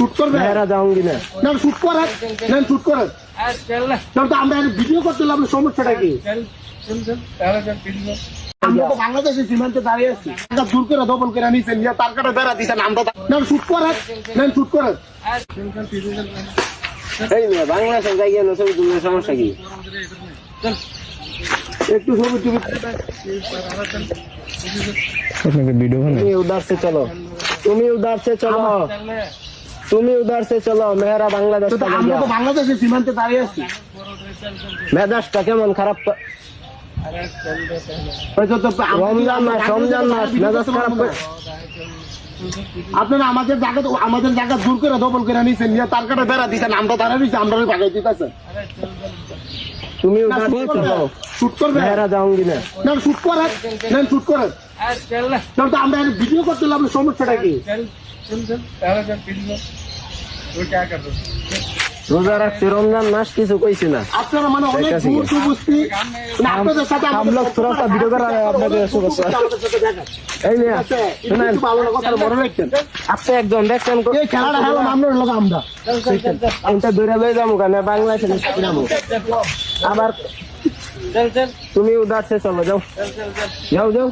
shoot করবে मेरा जाऊंगी ना না শুট করেন না শুট করেন তো আমরা ভিডিও করতে লাগলে সমস্যাটা কি আমরা তো বাংলাদেশের সীমান্তে দাঁড়িয়ে আছি দূর করে দখল করে নিয়েছেন তার কাটা বেড়া দিচ্ছেন আমরা না শুট করেন না শুট করেন এই মেয়ে বাংলাদেশের জায়গায় ছবি তুললে সমস্যা কি একটু ছবি তুমি वीडियो तुम उधर से चलो तुम उधर से चलो तुम उधर से चलो मेरा बांग्लादेश का আমরা তো বাংলাদেশের সীমান্তে দাঁড়িয়ে আছি মেজাজটা কেমন খারাপ রমজান মাস মেজাজ খারাপ আপনারা আমাদের জায়গা দূর করে দখল করে নিয়েছেন তার কাটা বেড়া দিচ্ছেন আমরা দাঁড়া দিচ্ছি আমরা ভাগাই দিতেছেন তুমি उधर से चलो শুট করবে मेरा जाऊंगी ना না শুট করেন না শুট করেন তো আমরা ভিডিও করতে লাগলে সমস্যাটা কি রোজা রাখছি রমজান মাস কিছু কইছি না আপনারা মানে অনেক দূর বুঝছি আপনাদের সাথে हम लोग थोड़ा सा वीडियो कर रहे हैं আপনাদের এই নিয়ে শুনেন ভালো কথা মনে রাখছেন আপনি একজন দেখছেন এই খেলাটা খেলো আমরা লোক আমরা এটা দূরে লই যাবো কেন বাংলাদেশে যাবো আবার তুমি उधर से चलो जाओ जाओ जाओ